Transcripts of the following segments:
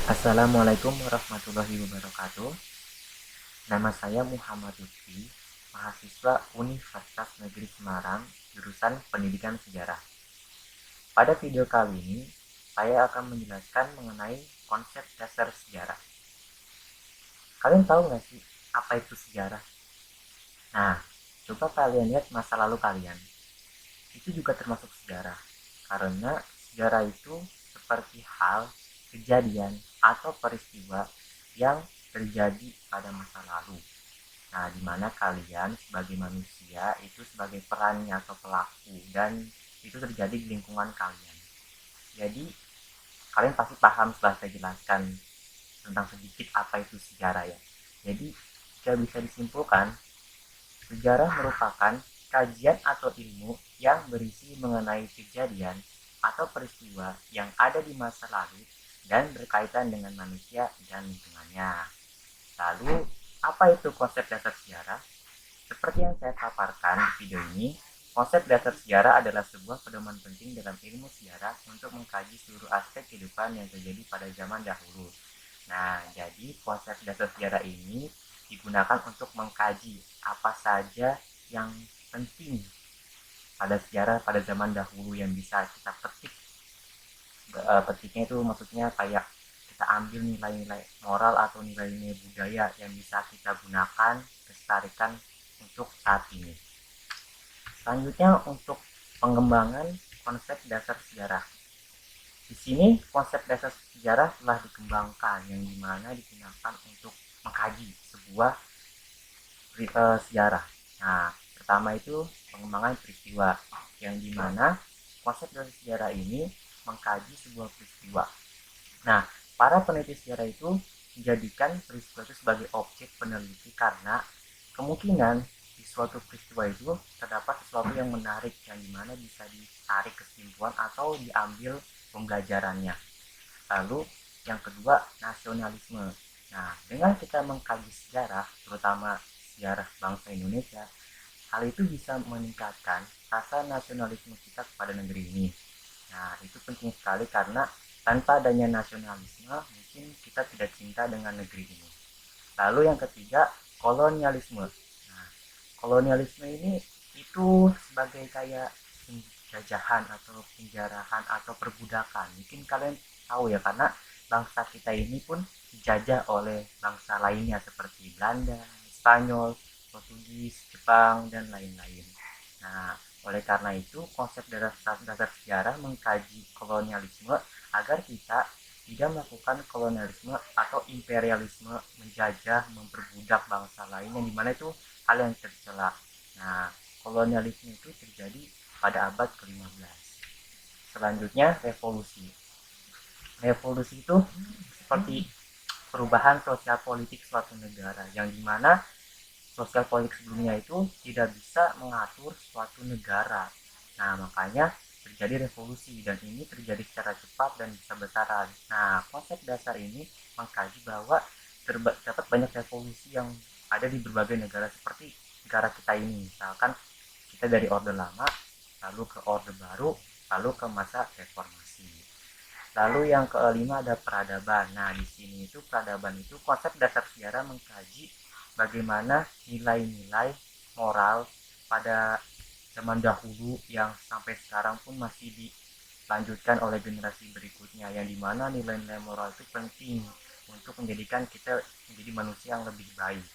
Assalamualaikum warahmatullahi wabarakatuh. Nama saya Muhammad Lutfi, mahasiswa Universitas Negeri Semarang, jurusan Pendidikan Sejarah. Pada video kali ini, saya akan menjelaskan mengenai konsep dasar sejarah. Kalian tahu nggak sih apa itu sejarah? Nah, coba kalian lihat masa lalu kalian. Itu juga termasuk sejarah, karena sejarah itu seperti hal, kejadian, atau peristiwa yang terjadi pada masa lalu. Nah, di mana kalian sebagai manusia itu sebagai perannya atau pelaku dan itu terjadi di lingkungan kalian. Jadi, kalian pasti paham setelah saya jelaskan tentang sedikit apa itu sejarah ya. Jadi, jika bisa disimpulkan, sejarah merupakan kajian atau ilmu yang berisi mengenai kejadian atau peristiwa yang ada di masa lalu dan berkaitan dengan manusia dan lingkungannya. Lalu, apa itu konsep dasar sejarah? Seperti yang saya paparkan di video ini, konsep dasar sejarah adalah sebuah pedoman penting dalam ilmu sejarah untuk mengkaji seluruh aspek kehidupan yang terjadi pada zaman dahulu. Nah, jadi konsep dasar sejarah ini digunakan untuk mengkaji apa saja yang penting pada sejarah pada zaman dahulu yang bisa kita petik. Petiknya itu maksudnya kayak kita ambil nilai-nilai moral atau nilai-nilai budaya yang bisa kita gunakan, lestarikan untuk saat ini. Selanjutnya untuk pengembangan konsep dasar sejarah. Di sini konsep dasar sejarah telah dikembangkan yang dimana digunakan untuk mengkaji sebuah sejarah. Nah, pertama itu pengembangan peristiwa yang dimana konsep dasar sejarah ini mengkaji sebuah peristiwa. Nah, para peneliti sejarah itu menjadikan peristiwa itu sebagai objek peneliti karena kemungkinan di suatu peristiwa itu terdapat sesuatu yang menarik yang dimana bisa ditarik kesimpulan atau diambil pembelajarannya. Lalu yang kedua, nasionalisme. Nah, dengan kita mengkaji sejarah, terutama sejarah bangsa Indonesia, hal itu bisa meningkatkan rasa nasionalisme kita kepada negeri ini. Nah, itu penting sekali karena tanpa adanya nasionalisme, mungkin kita tidak cinta dengan negeri ini. Lalu yang ketiga, kolonialisme. Nah, kolonialisme ini itu sebagai kayak penjajahan atau penjarahan atau perbudakan. Mungkin kalian tahu ya karena bangsa kita ini pun dijajah oleh bangsa lainnya seperti Belanda, Spanyol, Portugis, Jepang dan lain-lain. Nah, oleh karena itu konsep dasar sejarah mengkaji kolonialisme agar kita tidak melakukan kolonialisme atau imperialisme menjajah, memperbudak bangsa lain yang dimana itu hal yang tercela. Nah, kolonialisme itu terjadi pada abad ke-15. Selanjutnya, revolusi. Revolusi itu seperti perubahan sosial politik suatu negara yang dimana sosial politik sebelumnya itu tidak bisa mengatur suatu negara. Nah, makanya terjadi revolusi dan ini terjadi secara cepat dan besar-besaran. Nah, konsep dasar ini mengkaji bahwa terdapat banyak revolusi yang ada di berbagai negara seperti negara kita ini. Misalkan kita dari Orde Lama, lalu ke Orde Baru, lalu ke masa reformasi. Lalu yang kelima ada peradaban. Nah, di sini itu peradaban itu konsep dasar sejarah mengkaji bagaimana nilai-nilai moral pada zaman dahulu yang sampai sekarang pun masih dilanjutkan oleh generasi berikutnya yang dimana nilai-nilai moral itu penting untuk menjadikan kita menjadi manusia yang lebih baik.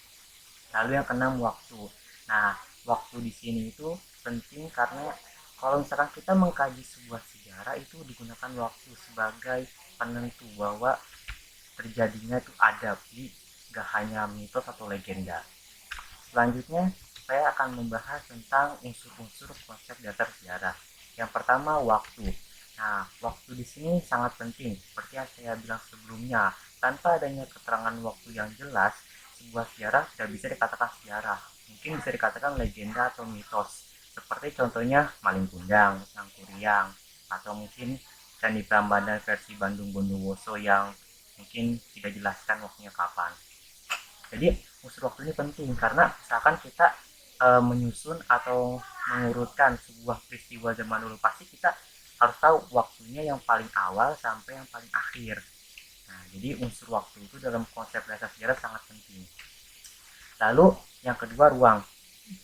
Lalu yang keenam, waktu. Nah, waktu di sini itu penting karena kalau misalkan kita mengkaji sebuah sejarah itu digunakan waktu sebagai penentu bahwa terjadinya itu ada, jadi gak hanya mitos atau legenda. Selanjutnya saya akan membahas tentang unsur-unsur konsep dasar sejarah. Yang pertama, waktu. Nah, waktu di sini sangat penting. Seperti yang saya bilang sebelumnya, tanpa adanya keterangan waktu yang jelas, sebuah sejarah tidak bisa dikatakan sejarah. Mungkin bisa dikatakan legenda atau mitos. Seperti contohnya Malin Kundang, Sangkuriang, atau mungkin Candi Prambanan versi Bandung Bondowoso yang mungkin tidak jelaskan waktunya kapan. Jadi unsur waktu ini penting karena misalkan kita menyusun atau mengurutkan sebuah peristiwa zaman dulu pasti kita harus tahu waktunya yang paling awal sampai yang paling akhir. Nah, jadi unsur waktu itu dalam konsep dasar sejarah sangat penting. Lalu yang kedua, ruang.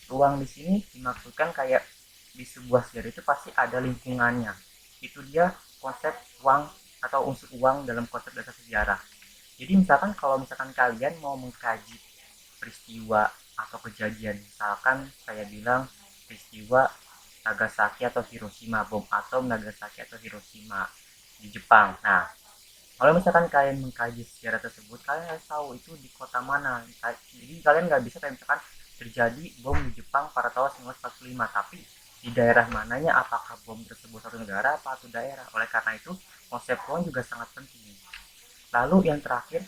Ruang di sini dimaksudkan kayak di sebuah sejarah itu pasti ada lingkungannya. Itu dia konsep ruang atau unsur uang dalam konsep dasar sejarah. Jadi misalkan kalau misalkan kalian mau mengkaji peristiwa atau kejadian, misalkan saya bilang peristiwa Nagasaki atau Hiroshima, bom atom Nagasaki atau Hiroshima di Jepang. Nah, kalau misalkan kalian mengkaji sejarah tersebut, kalian harus tahu itu di kota mana. Jadi kalian nggak bisa kayak misalkan terjadi bom di Jepang pada tahun 1945, tapi di daerah mananya, apakah bom tersebut satu negara atau satu daerah. Oleh karena itu, konsep ruang juga sangat penting. Lalu yang terakhir,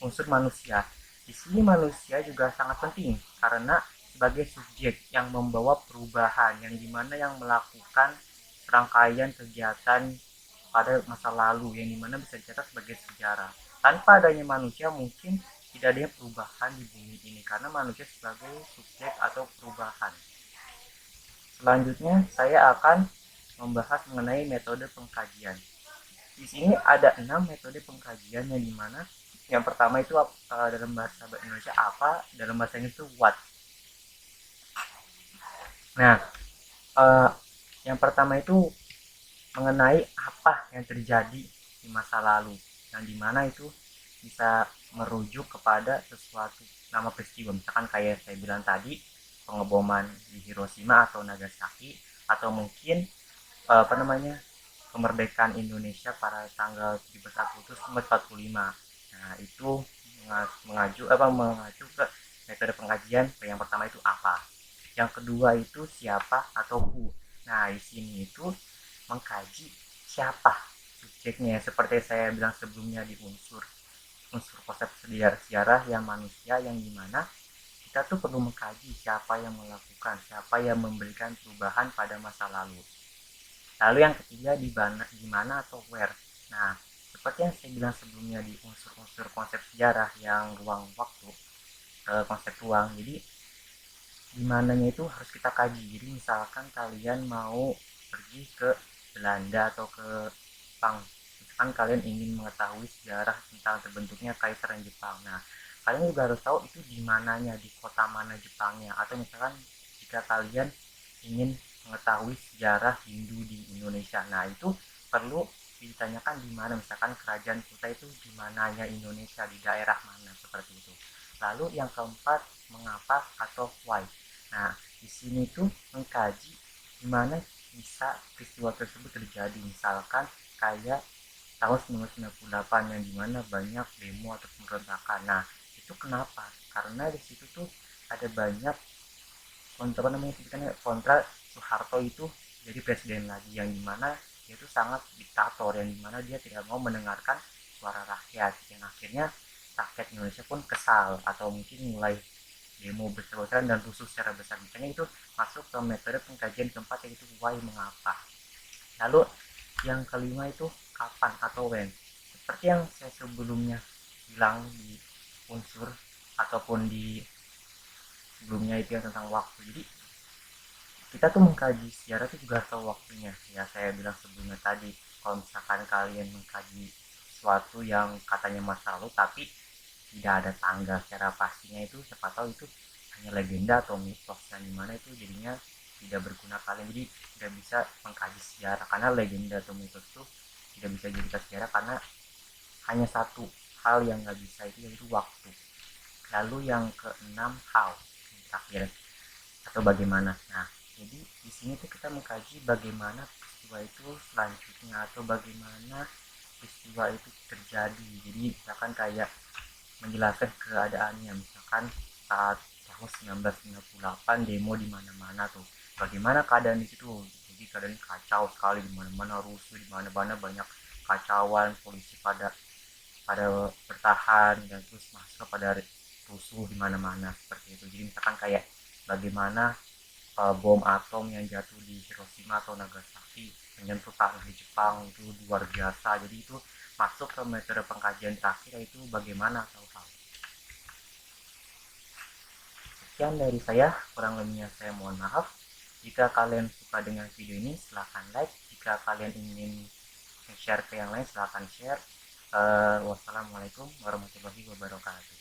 unsur manusia. Di sini manusia juga sangat penting karena sebagai subjek yang membawa perubahan, yang dimana yang melakukan rangkaian kegiatan pada masa lalu, yang dimana bisa dicatat sebagai sejarah. Tanpa adanya manusia mungkin tidak adanya perubahan di bumi ini karena manusia sebagai subjek atau perubahan. Selanjutnya saya akan membahas mengenai metode pengkajian. Di sini ada 6 metode pengkajian yang dimana yang pertama itu dalam bahasa Indonesia apa, dalam bahasa Inggris itu what. Nah, uh, yang pertama itu mengenai apa yang terjadi di masa lalu, yang dimana itu bisa merujuk kepada sesuatu nama peristiwa, misalkan kayak saya bilang tadi pengeboman di Hiroshima atau Nagasaki, atau mungkin apa namanya, kemerdekaan Indonesia pada tanggal 17 Agustus 1945. Nah, itu mengacu ke metode pengkajian. Yang pertama itu apa, yang kedua itu siapa atau who. Nah, di sini itu mengkaji siapa subjeknya, seperti saya bilang sebelumnya di unsur konsep sejarah yang manusia, yang dimana kita tuh perlu mengkaji siapa yang melakukan, siapa yang memberikan perubahan pada masa lalu. Lalu yang ketiga di mana atau where. Nah, seperti yang saya bilang sebelumnya di unsur-unsur konsep sejarah yang ruang waktu, konsep ruang. Jadi di mananya itu harus kita kaji. Jadi misalkan kalian mau pergi ke Belanda atau ke Jepang, misalkan kalian ingin mengetahui sejarah tentang terbentuknya Kaisaran Jepang. Nah, kalian juga harus tahu itu di mananya, di kota mana Jepangnya. Atau misalkan jika kalian ingin mengetahui sejarah Hindu di Indonesia, nah itu perlu ditanyakan di mana, misalkan kerajaan kita itu di mananya Indonesia, di daerah mana, seperti itu. Lalu yang keempat, mengapa atau why. Nah, di sini tuh mengkaji di mana bisa peristiwa tersebut terjadi, misalkan kayak tahun 1998 yang dimana banyak demo atau pemberontakan. Nah, itu kenapa? Karena di situ tuh ada banyak kontra Soeharto itu jadi presiden lagi, yang dimana dia itu sangat diktator, yang dimana dia tidak mau mendengarkan suara rakyat, yang akhirnya rakyat Indonesia pun kesal atau mungkin mulai demo besar-besaran dan rusuh secara besar. Makanya itu masuk ke metode pengkajian keempat, yaitu why, mengapa. Lalu yang kelima itu kapan atau when. Seperti yang saya sebelumnya bilang di unsur ataupun di sebelumnya itu yang tentang waktu. Jadi kita tuh mengkaji sejarah itu juga tahu waktunya. Ya saya bilang sebelumnya tadi, kalau misalkan kalian mengkaji sesuatu yang katanya masa lalu tapi tidak ada tanggal secara pastinya, itu siapa tahu itu hanya legenda atau mitos, yang dimana itu jadinya tidak berguna kalian. Jadi tidak bisa mengkaji sejarah karena legenda atau mitos itu tidak bisa dijadikan sejarah karena hanya satu hal yang nggak bisa, itu yaitu waktu. Lalu yang keenam, how, yang terakhir, atau bagaimana. Nah, jadi di sini tuh kita mengkaji bagaimana peristiwa itu selanjutnya atau bagaimana peristiwa itu terjadi. Jadi misalkan kayak menjelaskan keadaannya, misalkan saat tahun 1998 demo di mana-mana tuh, bagaimana keadaan di situ. Jadi keadaan kacau sekali, di mana-mana rusuh, di mana-mana banyak kacauan, polisi pada bertahan dan terus masa pada rusuh di mana-mana, seperti itu. Jadi misalkan kayak bagaimana bom atom yang jatuh di Hiroshima atau Nagasaki menyentuh tanah di Jepang itu luar biasa. Jadi itu masuk ke metode pengkajian terakhir, yaitu bagaimana atau how. Sekian dari saya, kurang lebihnya saya mohon maaf. Jika kalian suka dengan video ini silahkan like, jika kalian ingin share ke yang lain silahkan share. Wassalamualaikum warahmatullahi wabarakatuh.